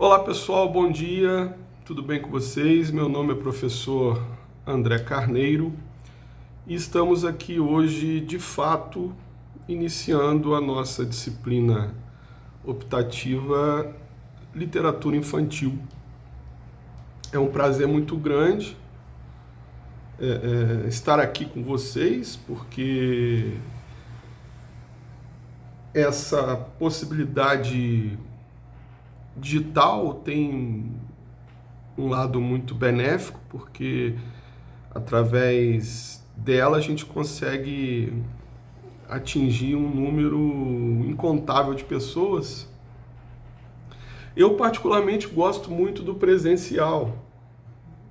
Olá pessoal, bom dia, tudo bem com vocês? Meu nome é professor André Carneiro e estamos aqui hoje, de fato, iniciando a nossa disciplina optativa Literatura Infantil. É um prazer muito grande estar aqui com vocês, porque essa possibilidade digital tem um lado muito benéfico, porque através dela a gente consegue atingir um número incontável de pessoas. Eu particularmente gosto muito do presencial,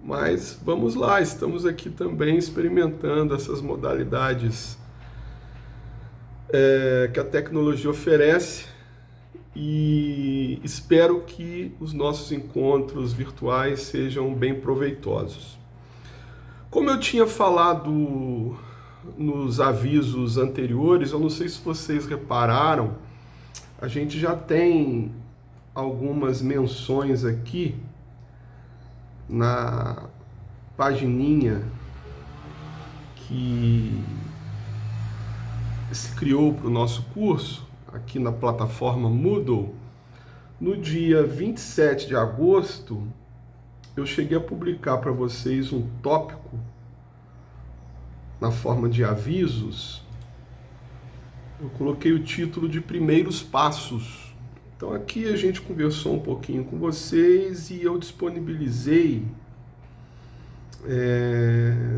mas vamos lá, estamos aqui também experimentando essas modalidades que a tecnologia oferece e espero que os nossos encontros virtuais sejam bem proveitosos. Como eu tinha falado nos avisos anteriores, eu não sei se vocês repararam, a gente já tem algumas menções aqui na pagininha que se criou para o nosso curso, aqui na plataforma Moodle. No dia 27 de agosto, eu cheguei a publicar para vocês um tópico na forma de avisos. Eu coloquei o título de Primeiros Passos. Então aqui a gente conversou um pouquinho com vocês e eu disponibilizei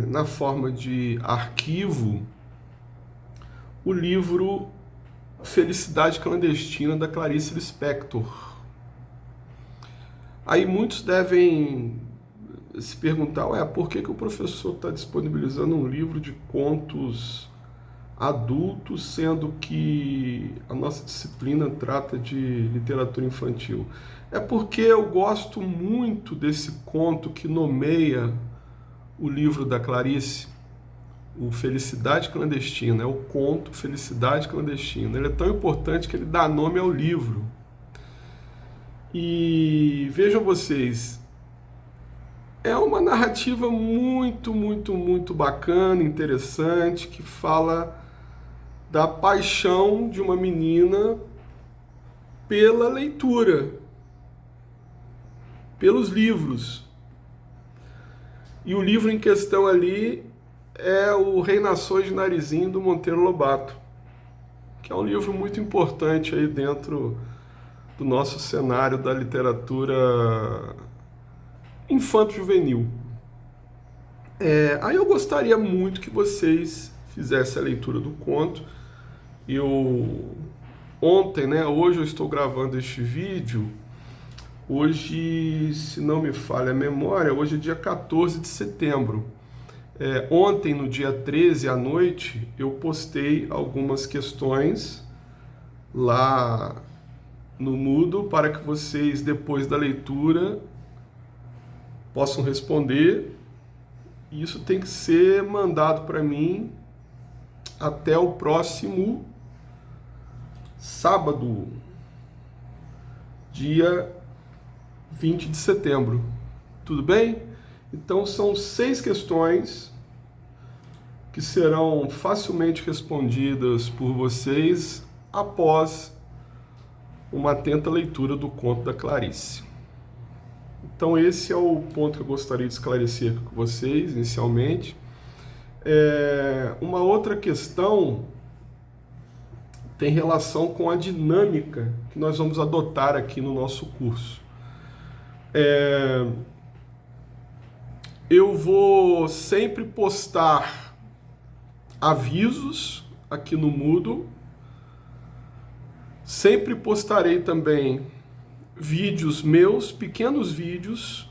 na forma de arquivo o livro Felicidade Clandestina, da Clarice Lispector. Aí muitos devem se perguntar, por que o professor está disponibilizando um livro de contos adultos, sendo que a nossa disciplina trata de literatura infantil? É porque eu gosto muito desse conto que nomeia o livro da Clarice, o Felicidade Clandestina, é o conto Felicidade Clandestina. Ele é tão importante que ele dá nome ao livro. E vejam vocês, é uma narrativa muito bacana, interessante, que fala da paixão de uma menina pela leitura, pelos livros. E o livro em questão ali é o Rei Nações de Narizinho, do Monteiro Lobato, que é um livro muito importante aí dentro do nosso cenário da literatura infanto-juvenil. Aí eu gostaria muito que vocês fizessem a leitura do conto. Ontem, né, hoje eu estou gravando este vídeo. Hoje, se não me falha a memória, hoje é dia 14 de setembro. Ontem, no dia 13 à noite, eu postei algumas questões lá no Moodle para que vocês, depois da leitura, possam responder. E isso tem que ser mandado para mim até o próximo sábado, dia 20 de setembro. Tudo bem? Então são 6 questões que serão facilmente respondidas por vocês após uma atenta leitura do conto da Clarice. Então esse é o ponto que eu gostaria de esclarecer com vocês inicialmente. Uma outra questão tem relação com a dinâmica que nós vamos adotar aqui no nosso curso. Eu vou sempre postar avisos aqui no Moodle. Sempre postarei também vídeos meus, pequenos vídeos,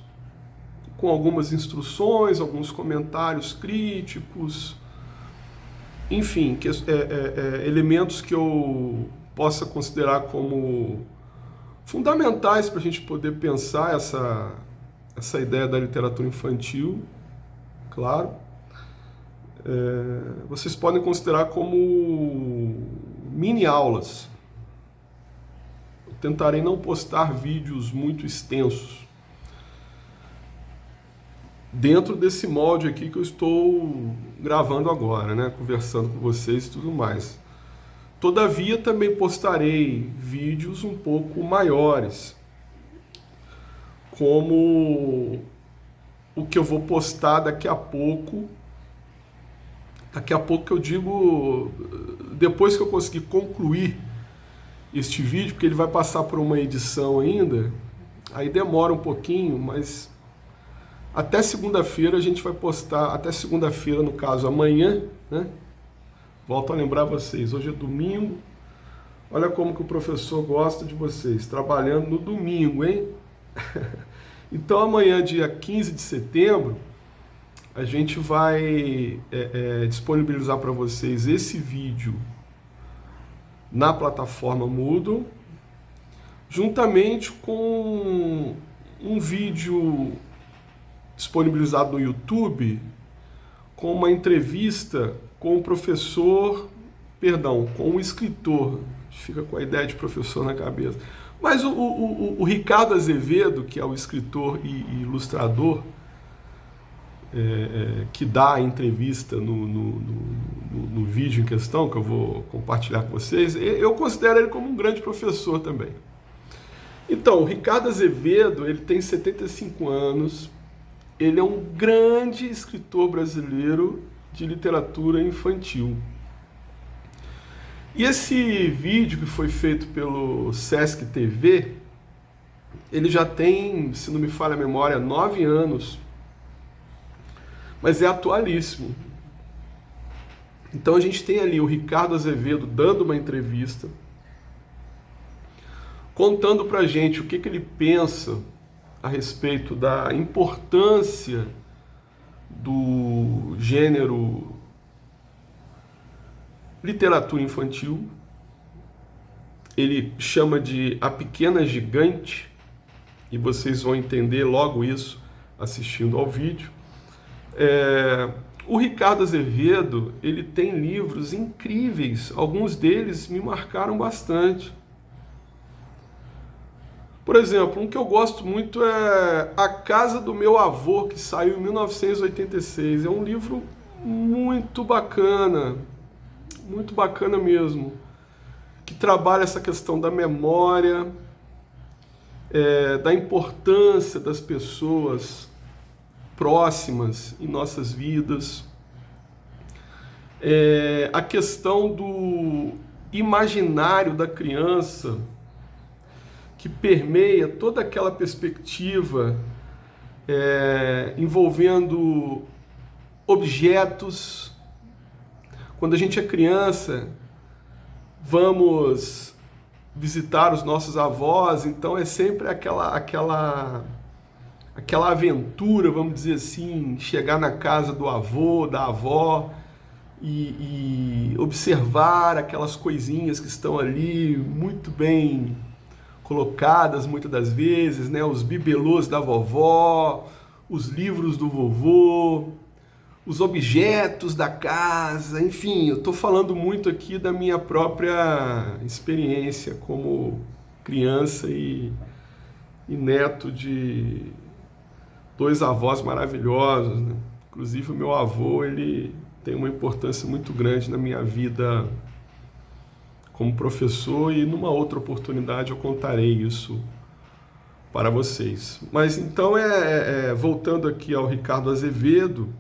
com algumas instruções, alguns comentários críticos, enfim, elementos que eu possa considerar como fundamentais para a gente poder pensar essa ideia da literatura infantil, claro. Vocês podem considerar como mini aulas, tentarei não postar vídeos muito extensos, dentro desse molde aqui que eu estou gravando agora, né? Conversando com vocês e tudo mais. Todavia, também postarei vídeos um pouco maiores, como o que eu vou postar daqui a pouco. Daqui a pouco que eu digo, depois que eu conseguir concluir este vídeo, porque ele vai passar por uma edição ainda, aí demora um pouquinho, mas até segunda-feira a gente vai postar, até segunda-feira, no caso, amanhã, né? Volto a lembrar vocês, hoje é domingo, olha como que o professor gosta de vocês, trabalhando no domingo, hein? Então amanhã, dia 15 de setembro, a gente vai disponibilizar para vocês esse vídeo na plataforma Moodle, juntamente com um vídeo disponibilizado no YouTube, com uma entrevista com o professor, com o escritor, a gente fica com a ideia de professor na cabeça, mas o Ricardo Azevedo, que é o escritor e ilustrador, que dá a entrevista no vídeo em questão, que eu vou compartilhar com vocês, eu considero ele como um grande professor também. Então, o Ricardo Azevedo, ele tem 75 anos, ele é um grande escritor brasileiro de literatura infantil. E esse vídeo que foi feito pelo Sesc TV, ele já tem, se não me falha a memória, 9 anos, mas é atualíssimo. Então a gente tem ali o Ricardo Azevedo dando uma entrevista, contando pra gente o que ele pensa a respeito da importância do gênero literatura infantil. Ele chama de A Pequena Gigante, e vocês vão entender logo isso assistindo ao vídeo. O Ricardo Azevedo, ele tem livros incríveis, alguns deles me marcaram bastante. Por exemplo, um que eu gosto muito é A Casa do Meu Avô, que saiu em 1986. É um livro muito bacana mesmo, que trabalha essa questão da memória, da importância das pessoas próximas em nossas vidas, a questão do imaginário da criança, que permeia toda aquela perspectiva envolvendo objetos. Quando a gente é criança, vamos visitar os nossos avós, então é sempre aquela aventura, vamos dizer assim, chegar na casa do avô, da avó e observar aquelas coisinhas que estão ali muito bem colocadas muitas das vezes, né? Os bibelôs da vovó, os livros do vovô, os objetos da casa, enfim, eu estou falando muito aqui da minha própria experiência como criança e neto de 2 avós maravilhosos, né? Inclusive o meu avô, ele tem uma importância muito grande na minha vida como professor, e numa outra oportunidade eu contarei isso para vocês. Mas então, voltando aqui ao Ricardo Azevedo,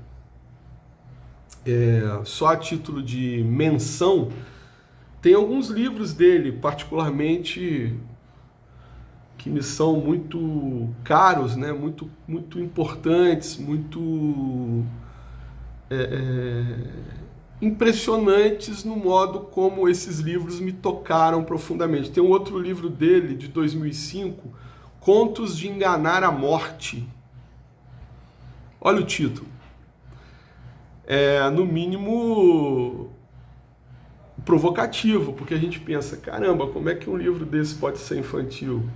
só a título de menção, tem alguns livros dele, particularmente, que me são muito caros, né? muito importantes, muito impressionantes no modo como esses livros me tocaram profundamente. Tem um outro livro dele, de 2005, Contos de Enganar a Morte. Olha o título. No mínimo provocativo, porque a gente pensa, caramba, como é que um livro desse pode ser infantil?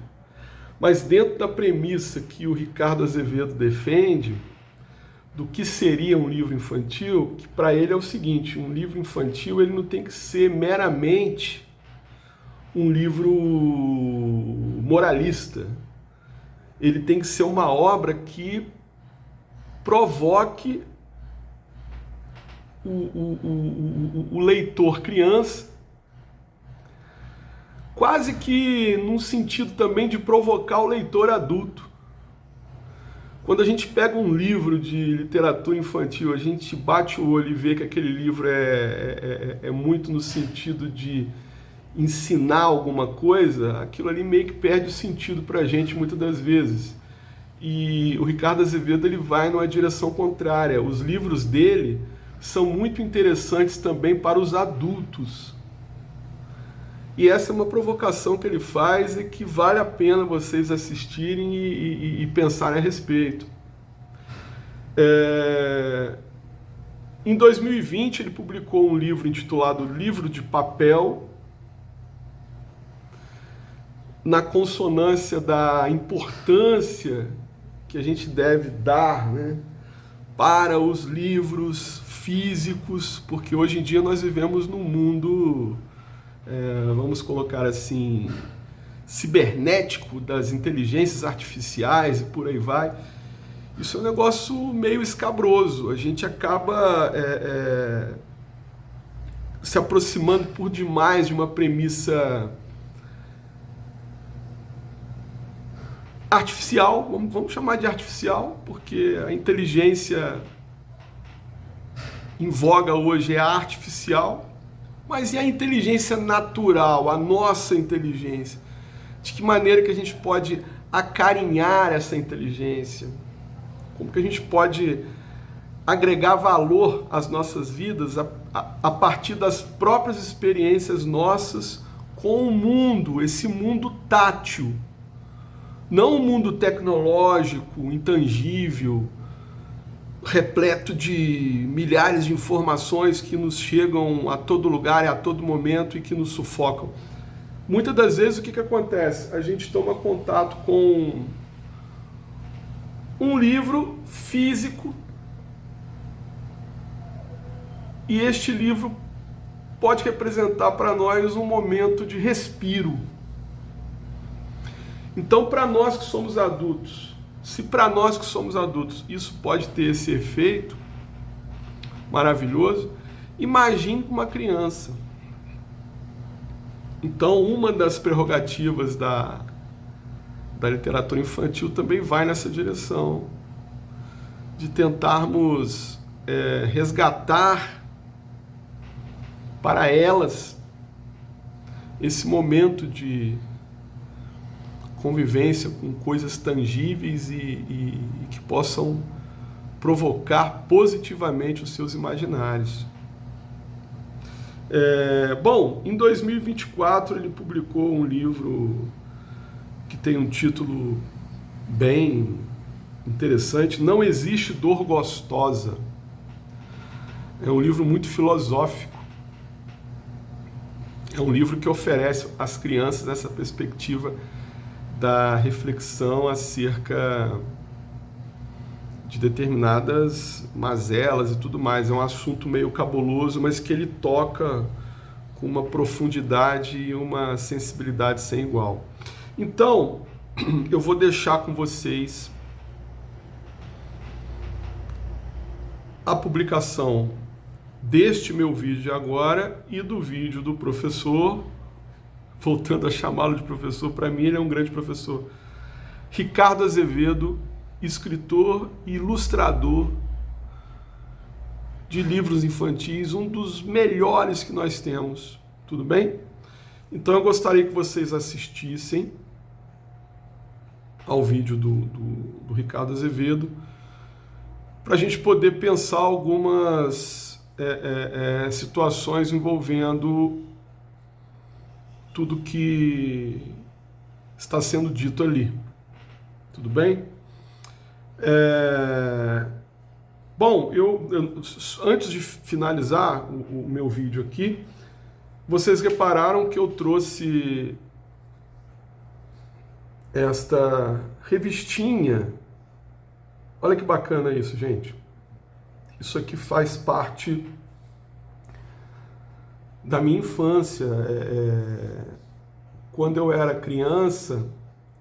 Mas dentro da premissa que o Ricardo Azevedo defende, do que seria um livro infantil, que para ele é o seguinte: um livro infantil, ele não tem que ser meramente um livro moralista. Ele tem que ser uma obra que provoque o leitor criança, quase que num sentido também de provocar o leitor adulto. Quando a gente pega um livro de literatura infantil, a gente bate o olho e vê que aquele livro é muito no sentido de ensinar alguma coisa, aquilo ali meio que perde o sentido para a gente muitas das vezes. E o Ricardo Azevedo ele vai numa direção contrária. Os livros dele são muito interessantes também para os adultos. E essa é uma provocação que ele faz e que vale a pena vocês assistirem e pensarem a respeito. Em 2020 ele publicou um livro intitulado Livro de Papel, na consonância da importância que a gente deve dar, né, para os livros físicos, porque hoje em dia nós vivemos num mundo, vamos colocar assim, cibernético, das inteligências artificiais e por aí vai. Isso é um negócio meio escabroso. A gente acaba se aproximando por demais de uma premissa artificial, vamos chamar de artificial, porque a inteligência em voga hoje é a artificial, mas e a inteligência natural, a nossa inteligência? De que maneira que a gente pode acarinhar essa inteligência? Como que a gente pode agregar valor às nossas vidas a partir das próprias experiências nossas com o mundo, esse mundo tátil? Não um mundo tecnológico, intangível, repleto de milhares de informações que nos chegam a todo lugar e a todo momento e que nos sufocam. Muitas das vezes o que acontece? A gente toma contato com um livro físico e este livro pode representar para nós um momento de respiro. Então, para nós que somos adultos, se para nós que somos adultos isso pode ter esse efeito maravilhoso, imagine uma criança. Então, uma das prerrogativas da literatura infantil também vai nessa direção, de tentarmos resgatar para elas esse momento de convivência com coisas tangíveis e que possam provocar positivamente os seus imaginários. Bom, em 2024 ele publicou um livro que tem um título bem interessante, Não Existe Dor Gostosa. É um livro muito filosófico. É um livro que oferece às crianças essa perspectiva da reflexão acerca de determinadas mazelas e tudo mais. É um assunto meio cabuloso, mas que ele toca com uma profundidade e uma sensibilidade sem igual. Então, eu vou deixar com vocês a publicação deste meu vídeo agora e do vídeo do professor, voltando a chamá-lo de professor, para mim ele é um grande professor, Ricardo Azevedo, escritor e ilustrador de livros infantis, um dos melhores que nós temos, tudo bem? Então eu gostaria que vocês assistissem ao vídeo do Ricardo Azevedo, para a gente poder pensar algumas situações envolvendo tudo que está sendo dito ali. Tudo bem? Bom, antes de finalizar o meu vídeo aqui, vocês repararam que eu trouxe esta revistinha. Olha que bacana isso, gente. Isso aqui faz parte da minha infância. quando eu era criança,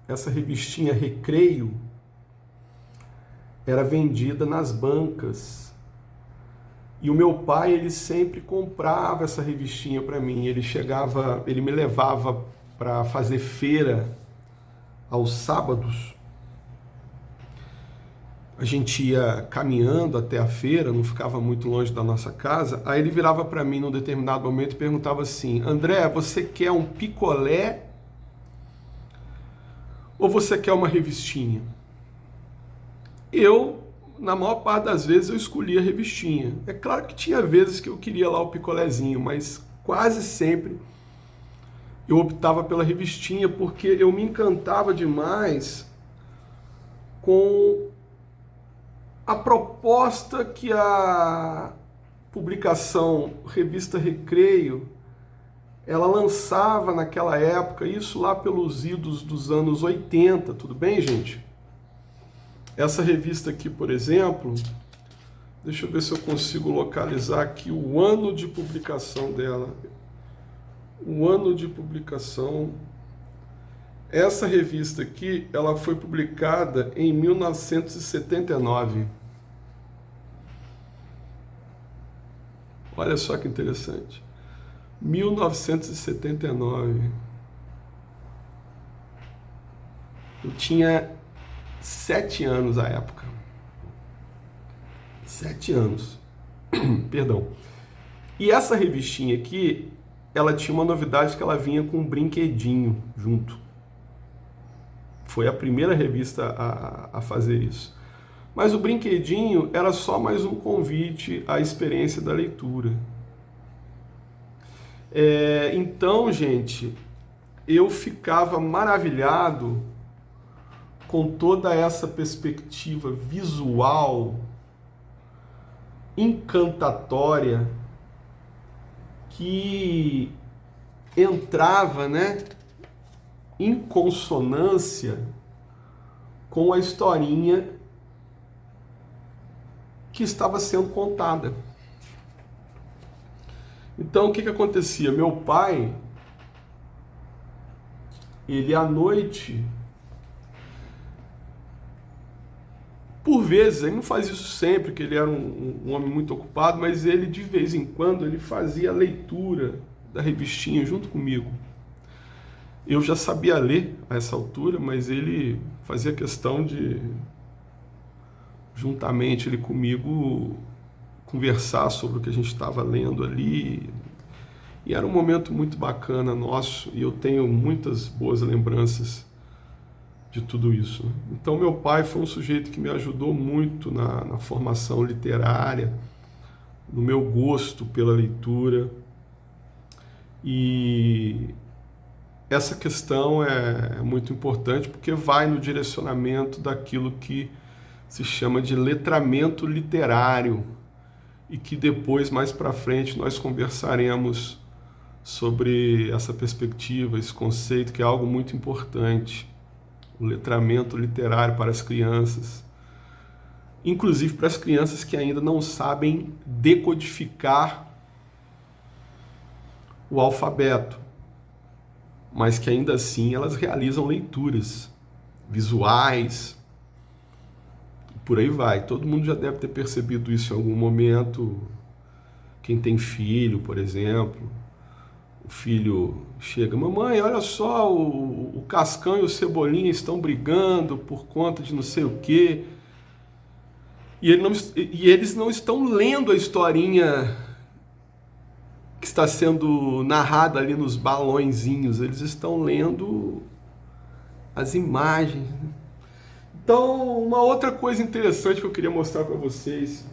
essa revistinha Recreio era vendida nas bancas. E o meu pai, ele sempre comprava essa revistinha para mim. Ele me levava para fazer feira aos sábados. A gente ia caminhando até a feira, não ficava muito longe da nossa casa. Aí ele virava para mim num determinado momento e perguntava assim: André, você quer um picolé ou você quer uma revistinha? Na maior parte das vezes, eu escolhia a revistinha. É claro que tinha vezes que eu queria lá o picolézinho, mas quase sempre eu optava pela revistinha porque eu me encantava demais com a proposta que a publicação Revista Recreio ela lançava naquela época, isso lá pelos idos dos anos 80, tudo bem, gente? Essa revista aqui, por exemplo, deixa eu ver se eu consigo localizar aqui o ano de publicação dela. O ano de publicação. Essa revista aqui, ela foi publicada em 1979. Olha só que interessante. 1979. Eu tinha 7 anos à época. 7 anos. Perdão. E essa revistinha aqui, ela tinha uma novidade que ela vinha com um brinquedinho junto. Foi a primeira revista a fazer isso. Mas o brinquedinho era só mais um convite à experiência da leitura. Então, gente, eu ficava maravilhado com toda essa perspectiva visual encantatória que entrava, em consonância com a historinha que estava sendo contada. Então, o que acontecia? Meu pai, ele à noite, por vezes, ele não faz isso sempre, porque ele era um homem muito ocupado, mas ele, de vez em quando, ele fazia a leitura da revistinha junto comigo. Eu já sabia ler a essa altura, mas ele fazia questão de, juntamente ele comigo, conversar sobre o que a gente estava lendo ali. E era um momento muito bacana nosso, e eu tenho muitas boas lembranças de tudo isso. Então, meu pai foi um sujeito que me ajudou muito na formação literária, no meu gosto pela leitura. E essa questão é muito importante porque vai no direcionamento daquilo que se chama de letramento literário e que depois, mais para frente, nós conversaremos sobre essa perspectiva, esse conceito que é algo muito importante. O letramento literário para as crianças, inclusive para as crianças que ainda não sabem decodificar o alfabeto, mas que ainda assim elas realizam leituras visuais, por aí vai. Todo mundo já deve ter percebido isso em algum momento. Quem tem filho, por exemplo, o filho chega: mamãe, olha só, o Cascão e o Cebolinha estão brigando por conta de não sei o quê. E eles não estão lendo a historinha que está sendo narrada ali nos balõezinhos, eles estão lendo as imagens. Então, uma outra coisa interessante que eu queria mostrar para vocês,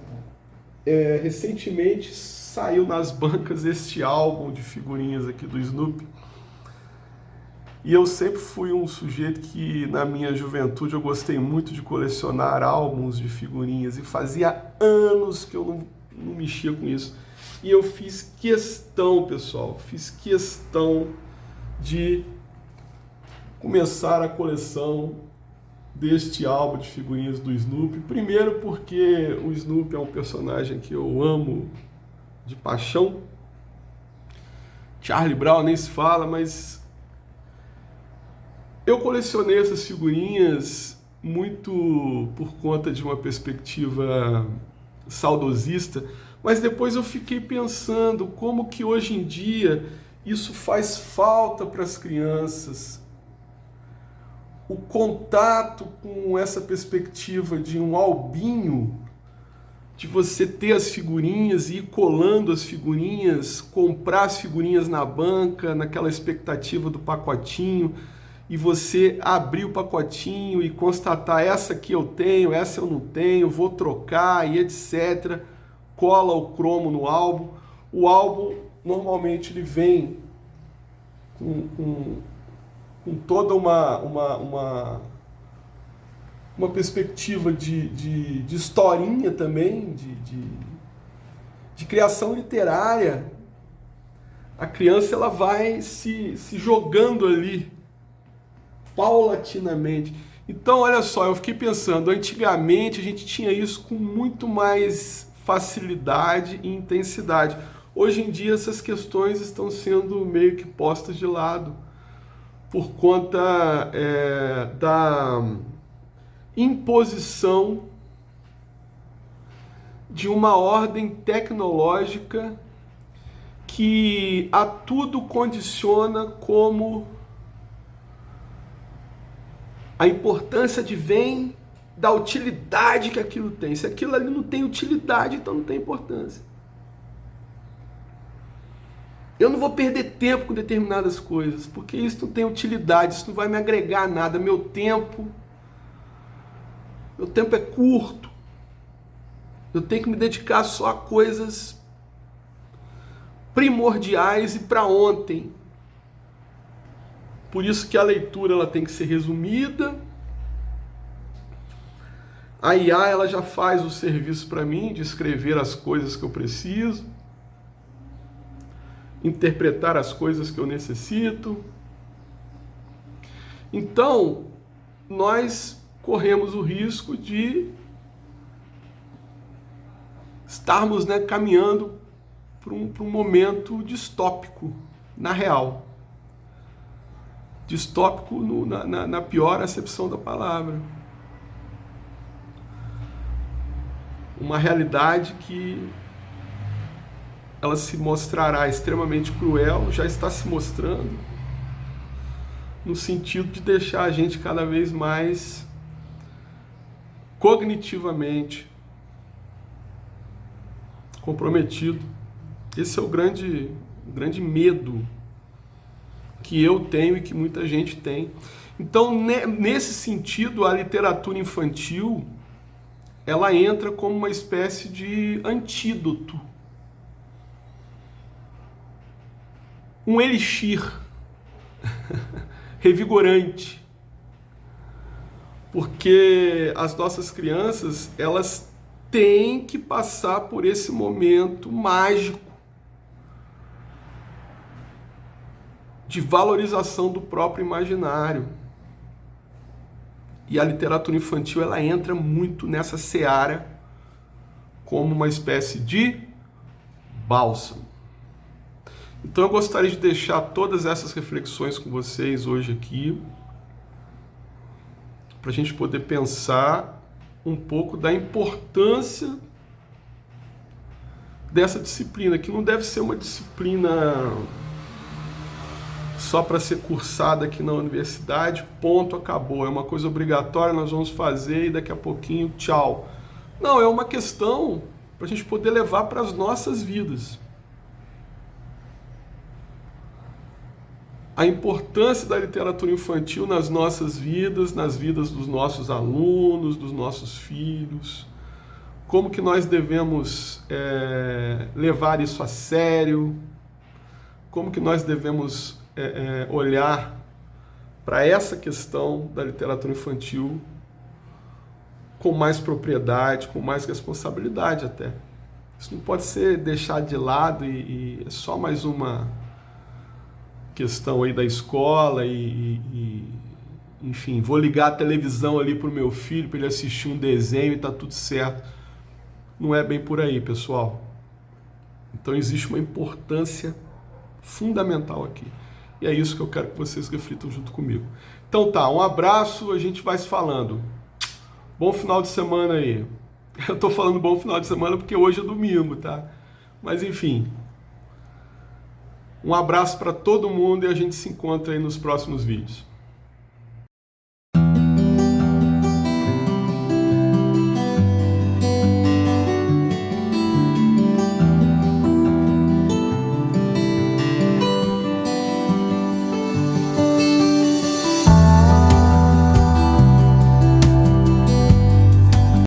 recentemente saiu nas bancas este álbum de figurinhas aqui do Snoopy. E eu sempre fui um sujeito que, na minha juventude, eu gostei muito de colecionar álbuns de figurinhas. E fazia anos que eu não mexia com isso. E eu fiz questão, pessoal, de começar a coleção deste álbum de figurinhas do Snoopy. Primeiro porque o Snoopy é um personagem que eu amo de paixão. Charlie Brown nem se fala, mas Eu colecionei essas figurinhas muito por conta de uma perspectiva saudosista, mas depois eu fiquei pensando como que hoje em dia isso faz falta para as crianças. O contato com essa perspectiva de um albinho, de você ter as figurinhas e ir colando as figurinhas, comprar as figurinhas na banca, naquela expectativa do pacotinho, e você abrir o pacotinho e constatar: essa aqui eu tenho, essa eu não tenho, vou trocar e etc. Cola o cromo no álbum. O álbum normalmente ele vem com toda uma perspectiva de historinha também, de criação literária. A criança ela vai se jogando ali paulatinamente. Então, olha só, eu fiquei pensando, antigamente a gente tinha isso com muito mais facilidade e intensidade. Hoje em dia essas questões estão sendo meio que postas de lado por conta da imposição de uma ordem tecnológica que a tudo condiciona, como a importância advém da utilidade que aquilo tem. Se aquilo ali não tem utilidade, então não tem importância. Eu não vou perder tempo com determinadas coisas, porque isso não tem utilidade, isso não vai me agregar nada. Meu tempo é curto. Eu tenho que me dedicar só a coisas primordiais e para ontem. Por isso que a leitura ela tem que ser resumida. A IA ela já faz o serviço para mim de escrever as coisas que eu preciso, interpretar as coisas que eu necessito. Então, nós corremos o risco de estarmos caminhando para um momento distópico, na real. Distópico na pior acepção da palavra. Uma realidade que ela se mostrará extremamente cruel, já está se mostrando, no sentido de deixar a gente cada vez mais cognitivamente comprometido. Esse é o grande medo que eu tenho e que muita gente tem. Então, nesse sentido, a literatura infantil ela entra como uma espécie de antídoto, um elixir revigorante, porque as nossas crianças elas têm que passar por esse momento mágico de valorização do próprio imaginário. E a literatura infantil ela entra muito nessa seara como uma espécie de bálsamo. Então eu gostaria de deixar todas essas reflexões com vocês hoje aqui, para a gente poder pensar um pouco da importância dessa disciplina, que não deve ser uma disciplina só para ser cursada aqui na universidade, ponto, acabou. É uma coisa obrigatória, nós vamos fazer e daqui a pouquinho, tchau. Não, é uma questão para a gente poder levar para as nossas vidas. A importância da literatura infantil nas nossas vidas, nas vidas dos nossos alunos, dos nossos filhos. Como que nós devemos levar isso a sério? Como que nós devemos olhar para essa questão da literatura infantil com mais propriedade, com mais responsabilidade até. Isso não pode ser deixado de lado e é só mais uma questão aí da escola enfim, vou ligar a televisão ali para o meu filho para ele assistir um desenho e tá tudo certo. Não é bem por aí, pessoal. Então existe uma importância fundamental aqui. E é isso que eu quero que vocês reflitam junto comigo. Então tá, um abraço, a gente vai se falando. Bom final de semana aí. Eu tô falando bom final de semana porque hoje é domingo, tá? Mas enfim. Um abraço para todo mundo e a gente se encontra aí nos próximos vídeos.